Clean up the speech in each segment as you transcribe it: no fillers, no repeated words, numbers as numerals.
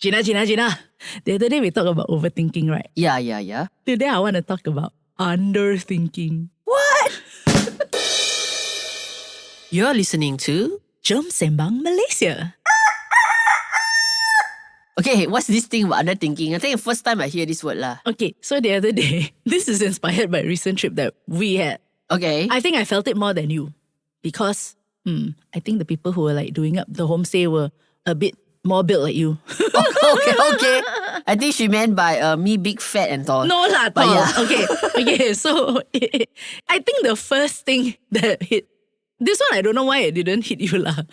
Gina. The other day we talked about overthinking, right? Yeah. Today I want to talk about underthinking. What? You're listening to... Jom Sembang, Malaysia. Okay, what's this thing about underthinking? I think the first time I hear this word lah. Okay, so the other day, this is inspired by a recent trip that we had. Okay. I think I felt it more than you because I think the people who were like doing up the homestay were a bit more built like you. Okay. I think she meant by me big, fat and tall. No lah, But tall. yeah. Okay. So I think the first thing that hit, this one I don't know why it didn't hit you lah.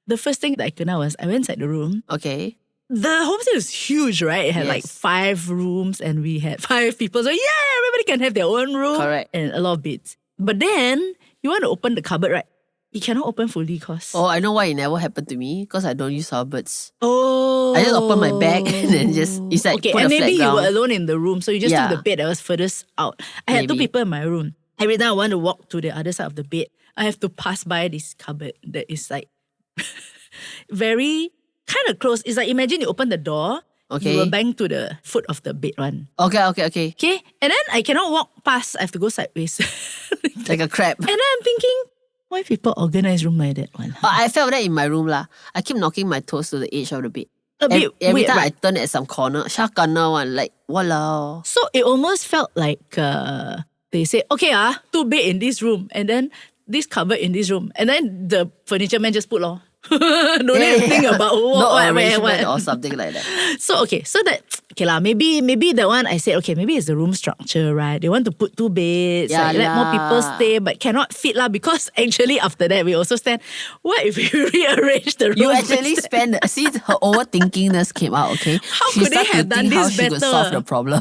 The first thing that I kena was I went inside the room. Okay. The homestay was huge, right? It had like 5 rooms and we had 5 people. So yeah, everybody can have their own room. Correct. And a lot of beds. But then you want to open the cupboard, right? You cannot open fully cause... Oh, I know why it never happened to me. Because I don't use cupboards. Oh. I just open my bag and then just... It's like okay, put and a flat maybe you ground. were alone in the room. So you just took the bed that was furthest out. I had 2 Maybe. people in my room. Every time I want to walk to the other side of the bed, I have to pass by this cupboard that is like... very... kind of close. It's like imagine you open the door, Okay. you will bang to the foot of the bed one. Okay. Okay, and then I cannot walk past. I have to go sideways. Like a crab. And then I'm thinking, why people organize room like that one? Oh, I felt that in my room lah. I keep knocking my toes to the edge of the bed. A bit Every weird, time right? I turn at some corner, shakana one, like, walao. So it almost felt like they say, okay 2 bed in this room, and then this cupboard in this room, and then the furniture man just put lor. Don't need to think about No what, where, arrangement what. or something like that. So that okay lah. Maybe the one I said okay. Maybe it's the room structure, right? They want to put 2 beds, Yeah like, let more lah. people stay, but cannot fit lah. Because actually after that we also stand. What if we rearrange the room? You actually spend... See, her overthinkingness came out, okay? How She could they started have to done think how this she could solve better? the problem.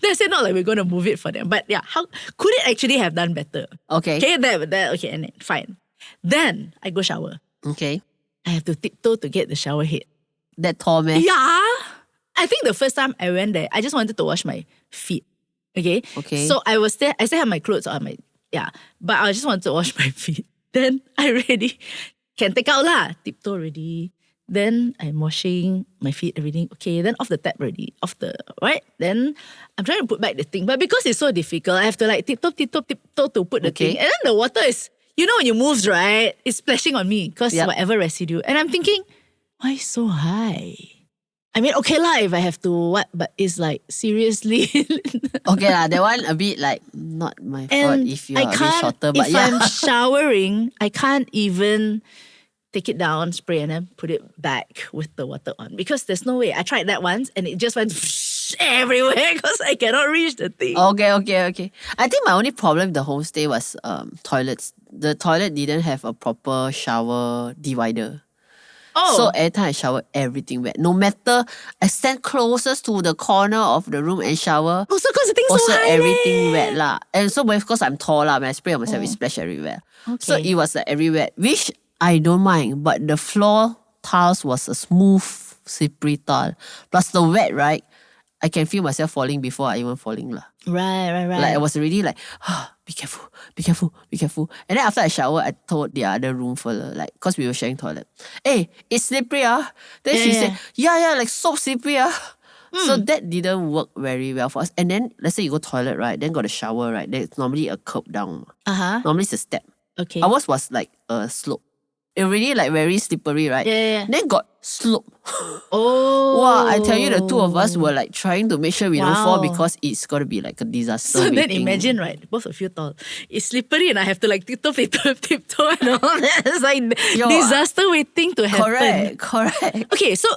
They said not like we're going to move it for them, but yeah, how could it actually have done better? Okay. Okay, okay, and then fine. Then I go shower. Okay. I have to tiptoe to get the shower head. That tall man. Yeah. I think the first time I went there, I just wanted to wash my feet. Okay? Okay. So I was there, I still had my clothes on but I just wanted to wash my feet. Then I already can take out lah. Tiptoe already. Then I'm washing my feet, everything. Okay, then off the tap already. Right? Then I'm trying to put back the thing. But because it's so difficult, I have to like tiptoe to put the thing. And then the water is, you know when you move, right? It's splashing on me because whatever residue. And I'm thinking, why so high? I mean, okay lah, if I have to but it's like, seriously. Okay lah, that one a bit like not my fault And if you're a bit shorter. But if I'm showering, I can't even take it down, spray, and then put it back with the water on. Because there's no way. I tried that once and it just went everywhere because I cannot reach the thing. Okay. I think my only problem with the homestay was toilets. The toilet didn't have a proper shower divider. Oh. So every time I shower, everything wet. No matter, I stand closest to the corner of the room and shower. Also because the thing's so Also high everything leh. wet lah. And so because I'm tall lah, when I spray on myself, it splash everywhere. So Okay. it was like everywhere, which I don't mind. But the floor tiles was a smooth, slippery tile. Plus the wet, right? I can feel myself falling before I even falling lah. Right. Like I was already like, be careful. And then after I shower, I told the other room fella, like, cause we were sharing toilet. Hey, it's slippery Then she said, yeah, like soap slippery So that didn't work very well for us. And then let's say you go toilet, right? Then got a shower, right? There's normally a curb down. Normally it's a step. Okay. Ours was like a slope. It really like very slippery, right? Yeah. Then got slope. Oh. Wow, I tell you, the 2 of us were like trying to make sure we don't fall Wow. because it's got to be like a disaster. So then waiting. imagine, right, both of you tall. It's slippery and I have to like tiptoe and all that. It's like disaster waiting to happen. Correct. Okay, so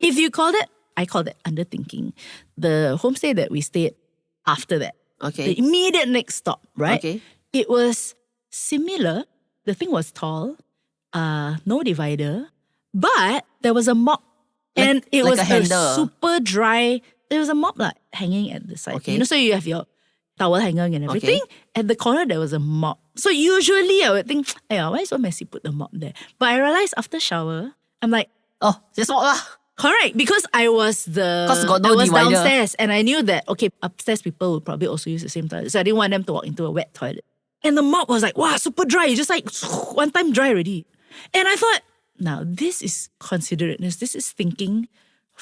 if you call that, I call that underthinking. The homestay that we stayed after that. Okay. The immediate next stop, right? Okay. It was similar. The thing was tall. No divider. But there was a mop. And it like was a handle. super dry. There was a mop like hanging at the side. Okay. You know, so you have your towel hanger and everything. At the corner, there was a mop. So usually I would think, why so messy, put the mop there? But I realized after shower, I'm like, Oh, just walk lah. correct. Because I was got no I was divider. downstairs and I knew that, okay, upstairs people would probably also use the same toilet. So I didn't want them to walk into a wet toilet. And the mop was like, wow, super dry. It's just like one time dry already. And I thought, now this is considerateness. This is thinking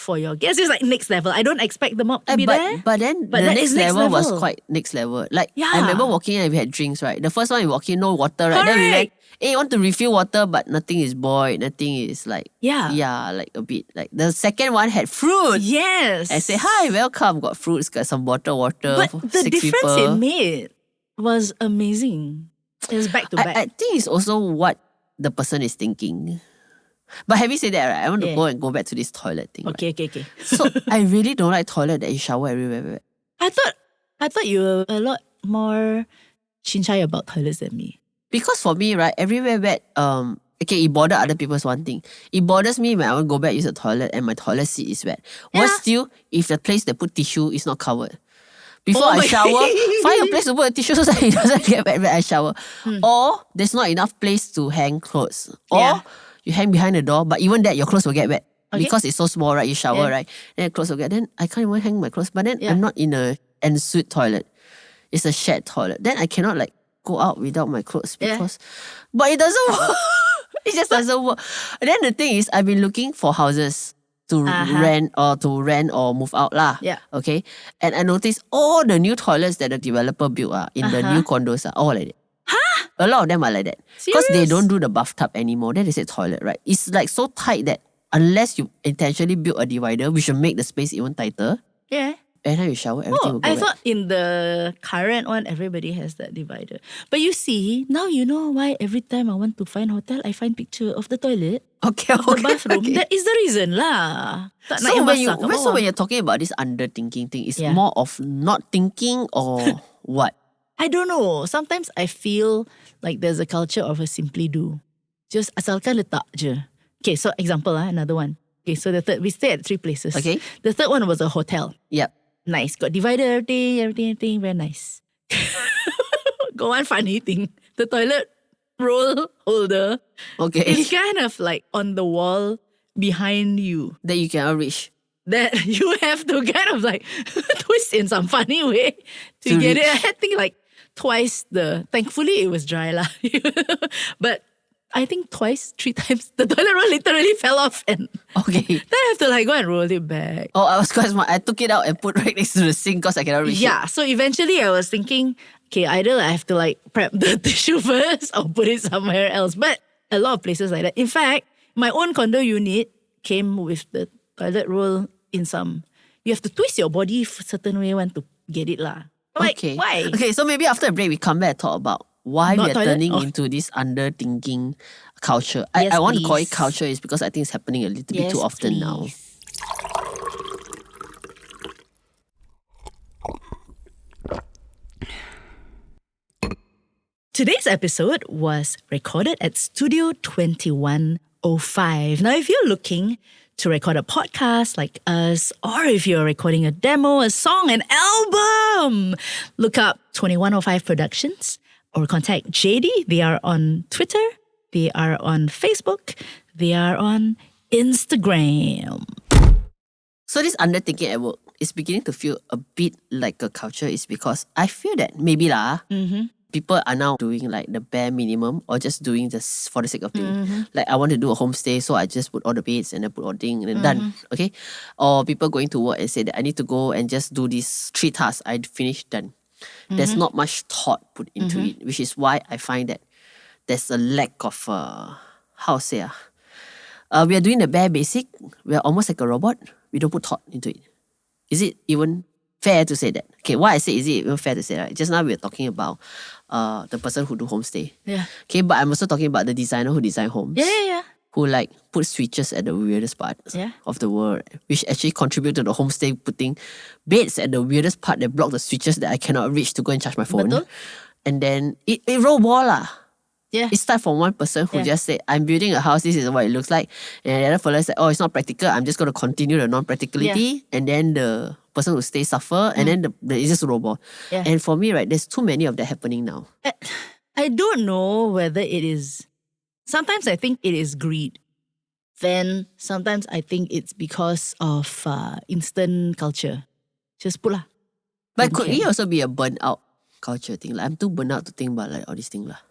for your guests. It's like next level. I don't expect the mop to be there. But then But the that next is next level was level. quite next level. Like Yeah. I remember walking in and we had drinks, right? The first one we walk in, no water, right? Then we went, hey, want to refill water, but nothing is boiled, nothing is like like a bit. Like the second one had fruit. Yes. I say, hi, welcome. Got fruits, got some water. But for the 6 difference people. it made was amazing. It was back to back. I think it's also what the person is thinking. But having said that, right, I want to go back to this toilet thing. Okay. So I really don't like toilet that you shower everywhere. I thought you were a lot more chinchai about toilets than me. Because for me, right, everywhere wet, okay, it bothers other people's one thing. It bothers me when I want to go back use the toilet and my toilet seat is wet. Worse still, if the place they put tissue is not covered. Before I shower, find a place to put a tissue so that it doesn't get wet when I shower. Or there's not enough place to hang clothes. Or you hang behind the door, but even that, your clothes will get wet. Okay. Because it's so small, right? You shower, right? Then your clothes will get. Then I can't even hang my clothes. But then I'm not in a ensuite toilet. It's a shared toilet. Then I cannot like go out without my clothes because... But it doesn't work. It just doesn't work. And then the thing is, I've been looking for houses to rent or move out lah. Yeah. Okay. And I noticed all the new toilets that the developer built in the new condos are all like that. Huh? A lot of them are like that. Because they Serious? don't do the bathtub anymore. Then they say toilet, right? It's like so tight that unless you intentionally build a divider, which will make the space even tighter. Yeah. Anytime you shower, everything will go I wet. thought in the current one, everybody has that divider. But you see, now you know why every time I want to find hotel, I find picture of the toilet, Okay, of the bathroom. okay. That is the reason lah. Tak nak So yang when basah kat bawah. when you're talking about this underthinking thing, it's more of not thinking or what? I don't know. Sometimes I feel like there's a culture of a simply do. Just asalkan letak je. Okay, so example another one. Okay, so we stay at 3 places. Okay. The third one was a hotel. Yep. Nice. Got divider, everything. Very nice. Got one funny thing. The toilet roll holder. Okay. It's kind of like on the wall behind you. That you cannot reach. That you have to kind of like twist in some funny way to get it. I think like twice thankfully it was dry lah. But I think 3 times the toilet roll literally fell off and Okay. then I have to like go and roll it back. Oh, I was quite smart. I took it out and put right next to the sink because I cannot reach it. So eventually I was thinking, okay, either I have to like prep the tissue first or put it somewhere else. But a lot of places like that. In fact, my own condo unit came with the toilet roll in some... You have to twist your body a certain way when to get it lah. Like, Okay. why? Okay, so maybe after a break, we come back and talk about why Not we are toilet? turning Oh. into this underthinking culture. Yes, I want to call it please. culture is because I think it's happening a little bit Yes, too often now. please. Today's episode was recorded at Studio 2105. Now, if you're looking to record a podcast like us, or if you're recording a demo, a song, an album, look up 2105 Productions or contact JD. They are on Twitter, they are on Facebook, they are on Instagram. So this underthinking at work is beginning to feel a bit like a culture is because I feel that maybe people are now doing like the bare minimum or just doing this for the sake of doing. Like I want to do a homestay, so I just put all the beds and I put all the thing and then done. Okay? Or people going to work and say that I need to go and just do these 3 tasks. I finished, done. There's not much thought put into it, which is why I find that there's a lack of, how to say, we are doing the bare basic. We are almost like a robot. We don't put thought into it. Is it even fair to say that? Okay, why I say is it even fair to say, right? Just now we were talking about the person who do homestay. Yeah. Okay, but I'm also talking about the designer who design homes. Yeah. Who like put switches at the weirdest parts of the world, which actually contribute to the homestay putting beds at the weirdest part that block the switches that I cannot reach to go and charge my phone. Betul. And then it roll ball lah. Yeah. It started from one person who just said, I'm building a house, this is what it looks like. And the other fellow said, oh, it's not practical, I'm just going to continue the non-practicality. And then the person who stay suffer. And then it's just a robot. Yeah. And for me, right, there's too many of that happening now. I don't know whether it is... Sometimes I think it is greed. Then sometimes I think it's because of instant culture. Just put lah. But could it also be a burnout culture thing? Like I'm too burnt out to think about like all these things lah.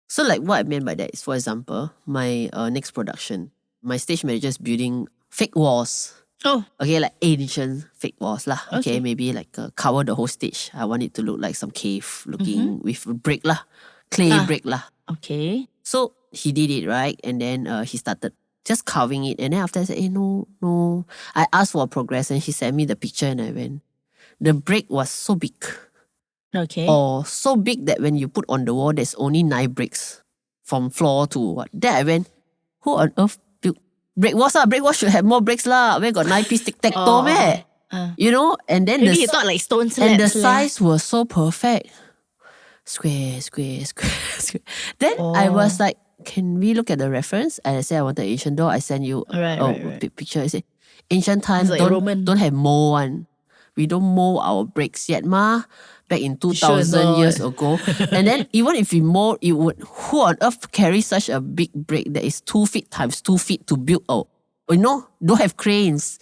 So like what I meant by that is, for example, my next production, my stage manager is building fake walls Oh, Okay, like ancient fake walls lah. Okay, Okay. maybe like cover the whole stage. I want it to look like some cave looking with brick lah. Clay brick lah. okay. So he did it, right? And then he started just carving it. And then after I said, no. I asked for progress and he sent me the picture and I went. The brick was so big. Okay. Or so big that when you put on the wall, there's only 9 bricks from floor to what. Then I went, who on earth built brick walls lah? Brick walls should have more bricks lah. Where got 9 piece tic-tac-toe meh? You know? And then Maybe you thought like stone slabs. and the leh. size was so perfect. Square. Then I was like, can we look at the reference? And I said I wanted ancient door. I sent you Right. picture. I said, ancient times It's like Roman. don't have mold one. We don't mold our bricks yet, ma. Back in 2000 not. years ago. And then even if we mold, it would, who on earth carry such a big brick that is 2 feet times 2 feet to build? Don't have cranes.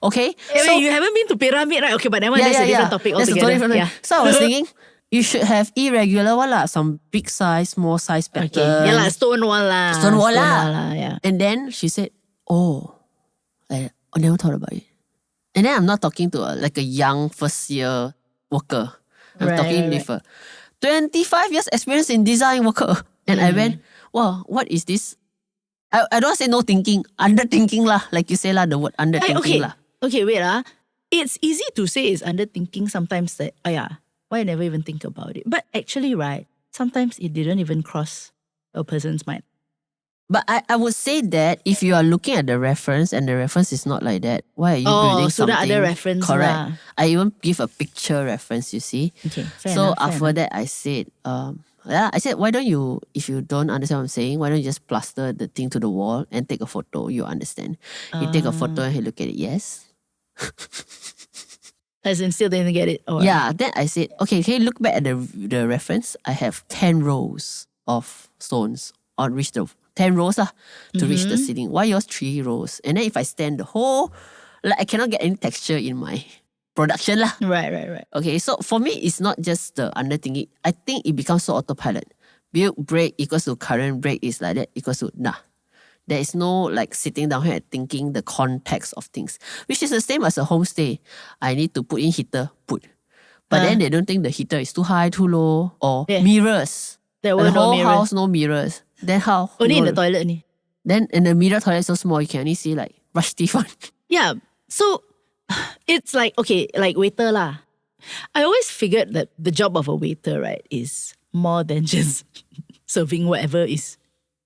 Okay? Wait, you haven't been to pyramid, right? Okay, but that one that's a different topic That's a altogether. totally different topic. So I was thinking, you should have irregular one lah, some big size, small size pattern. Okay. Yeah lah, stone wall lah. Stone wall lah. Yeah. And then she said, I never thought about it. And then I'm not talking to like a young first year worker. I'm talking with a 25 years experience in design worker. And I went, wow, what is this? I don't want to say no thinking, underthinking lah. Like you say lah, the word underthinking lah. Okay, wait lah. It's easy to say it's underthinking sometimes that, why I never even think about it. But actually, right, sometimes it didn't even cross a person's mind. But I would say that if you are looking at the reference and the reference is not like that, why are you building so something? the other reference Correct. lah. I even give a picture reference, you see. Okay, fair So enough, fair after that, I said, I said, why don't you, if you don't understand what I'm saying, why don't you just plaster the thing to the wall and take a photo? You understand. He take a photo and he look at it, yes. As in still didn't get it. Or Yeah, then I said, okay, can you look back at the reference? I have 10 rows of stones on reach the 10 rows to reach the ceiling. Why yours 3 rows? And then if I stand the whole, like I cannot get any texture in my production lah. Right. Okay, so for me, it's not just the underthinking. I think it becomes so autopilot. Build break equals to current break is like that equals to nah. There is no like sitting down here and thinking the context of things, which is the same as a homestay. I need to put in heater, put. But then they don't think the heater is too high, too low, or mirrors. There were the no whole mirrors. house, no mirrors. Then how? Only in the toilet ni. Then in the mirror toilet so small, you can only see like brush teeth one. Yeah. So it's like, okay, like waiter lah. I always figured that the job of a waiter, right, is more than just serving whatever is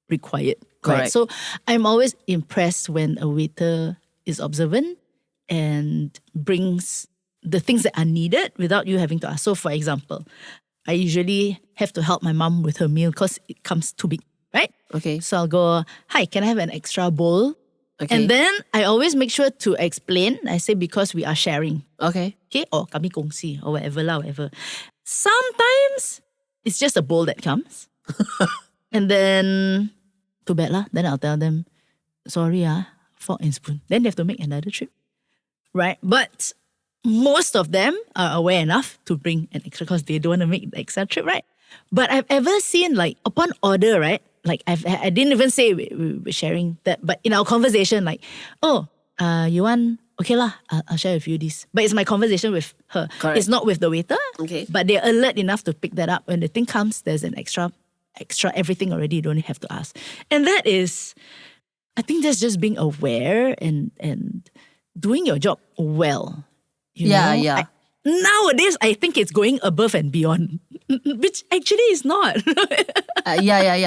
required. Right? Correct. So I'm always impressed when a waiter is observant and brings the things that are needed without you having to ask. So for example, I usually have to help my mom with her meal because it comes too big, right? Okay. So I'll go, hi, can I have an extra bowl? Okay. And then I always make sure to explain. I say because we are sharing. Okay. Okay? Or kami kongsi or whatever lah, whatever. Sometimes it's just a bowl that comes. And then, too bad lah. Then I'll tell them, sorry fork and spoon. Then they have to make another trip. Right? But most of them are aware enough to bring an extra because they don't want to make the extra trip, right? But I've ever seen like upon order, right? Like I didn't even say we were sharing that, but in our conversation, like, you want, okay lah, I'll share with you this. But it's my conversation with her. Correct. It's not with the waiter. Okay. But they're alert enough to pick that up. When the thing comes, there's an extra everything already. You don't have to ask. And that is, I think that's just being aware and doing your job well. You know? Nowadays, I think it's going above and beyond, which actually is not.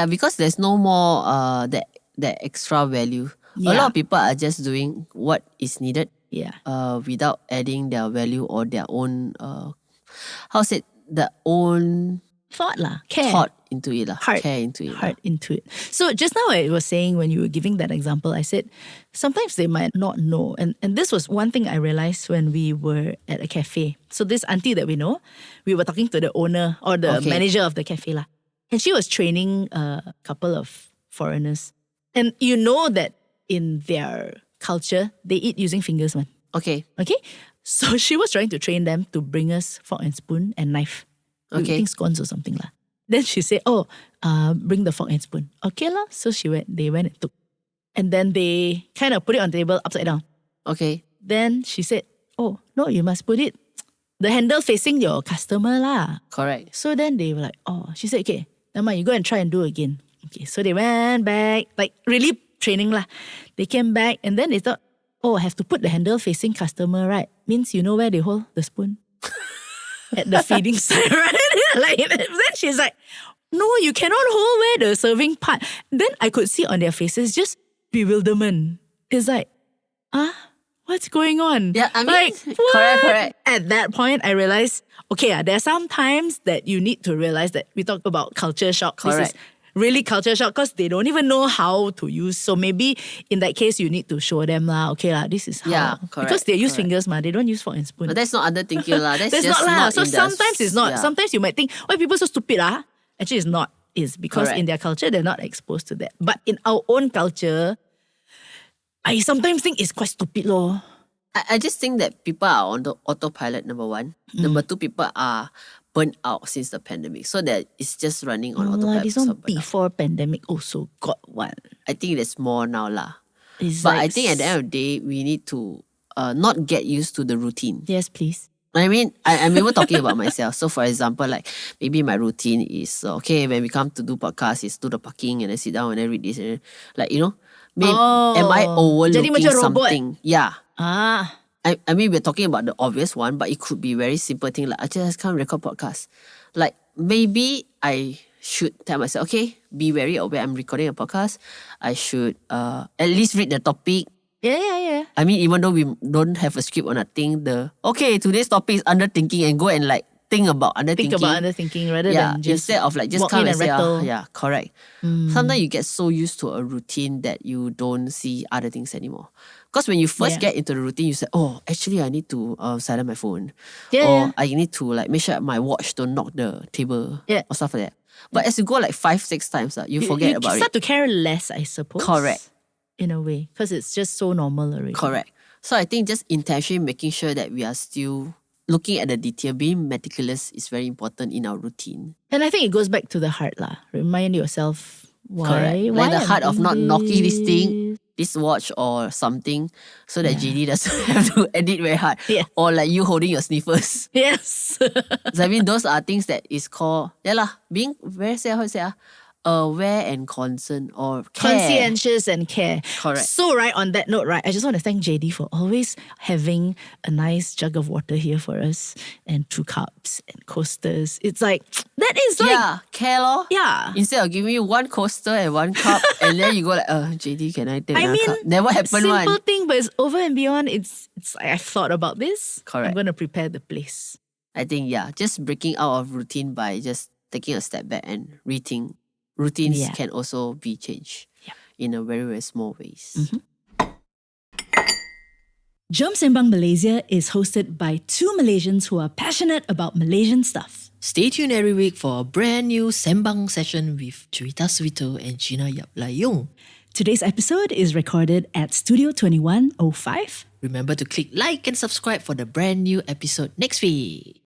Because there's no more that extra value. A lot of people are just doing what is needed. Yeah. Without adding their value or their own their own Thought lah, care. thought into it lah. Heart. Care into it. Heart into it. So just now I was saying when you were giving that example, I said sometimes they might not know. And this was one thing I realized when we were at a cafe. So this auntie that we know, we were talking to the owner or the manager of the cafe lah. And she was training a couple of foreigners. And you know that in their culture, they eat using fingers, man. Okay. Okay? So she was trying to train them to bring us fork and spoon and knife. We Okay. eating scones or something lah. Then she said, bring the fork and spoon. Okay lah. So they went and took. And then they kind of put it on the table upside down. Okay. Then she said, oh, no, you must put it, the handle facing your customer lah. Correct. So then they were like, oh, she said, okay, never mind, you go and try and do again. Okay, so they went back, like really training lah. They came back and then they thought, oh, I have to put the handle facing customer, right? Means you know where they hold the spoon? At the feeding side, right? Like, then she's like, no, you cannot hold where the serving part. Then I could see on their faces just bewilderment. It's like, what's going on? Yeah, I mean, like, correct. At that point, I realized, okay, there are some times that you need to realize that we talk about culture shock. Correct. This is really culture shock because they don't even know how to use. So maybe in that case, you need to show them lah. Okay lah, this is how. Yeah, correct, Because they use correct. fingers ma, they don't use fork and spoon. But that's not underthinking lah. That's That's just not lah. not So in the- sometimes it's not. yeah. Sometimes you might think, why people so stupid ah? Actually, it's not. It's because Correct. in their culture, they're not exposed to that. But in our own culture, I sometimes think it's quite stupid lor. I just think that people are on the autopilot, number one. Number two, people are burnt out since the pandemic. So that it's just running on autopilot. This so one burnt out. before pandemic also got one. I think there's more now lah. It's But like I think at the end of the day, we need to not get used to the routine. yes, please. I mean, I'm even talking about myself. So for example, like maybe my routine is, okay, when we come to do podcast, is do the parking and then sit down and then read this. And then, like, you know, maybe, am I Jadi overlooking macam robot. something? Yeah. Ah, I mean, we're talking about the obvious one, but it could be very simple thing like, I just can't record podcast. Like, maybe I should tell myself, okay, be very aware I'm recording a podcast. I should at least read the topic. yeah. I mean, even though we don't have a script or nothing, okay, today's topic is underthinking and go and like think about underthinking. Think about underthinking rather Yeah, than just instead of like just walk come in and and say, rattle. yeah, correct. Sometimes you get so used to a routine that you don't see other things anymore. Because when you first Yeah. get into the routine, you say, oh, actually I need to silence my phone. Yeah, or yeah. I need to like make sure my watch don't knock the table. Yeah. Or stuff like that. But as you go like 5-6 times, you forget about start it. to care less, I suppose. Correct. In a way, because it's just so normal already. Correct. So I think just intentionally making sure that we are still looking at the detail, being meticulous is very important in our routine. And I think it goes back to the heart lah. Remind yourself why. Correct. Why Like the I'm heart of doing not knocking this thing, this. this watch or something, so that JD doesn't have to edit very hard. Yeah. Or like you holding your sniffers. Yes. So I mean, those are things that is called, being very, how to say, aware and concerned or care. Conscientious and care. Correct. So right, on that note, right, I just want to thank JD for always having a nice jug of water here for us and 2 cups and coasters. It's like, that is like, Yeah, care lor. yeah. Instead of giving you 1 coaster and 1 cup, and then you go like, JD, can I take I another mean, cup? Never happened simple one. thing, but it's over and beyond. It's like I've thought about this. Correct. I'm going to prepare the place. I think, just breaking out of routine by just taking a step back and rethink. Routines Yeah. can also be changed in a very, very small ways. Jom Sembang Malaysia is hosted by 2 Malaysians who are passionate about Malaysian stuff. Stay tuned every week for a brand new Sembang session with Cerita Suito and Gina Yap Layung. Today's episode is recorded at Studio 2105. Remember to click like and subscribe for the brand new episode next week.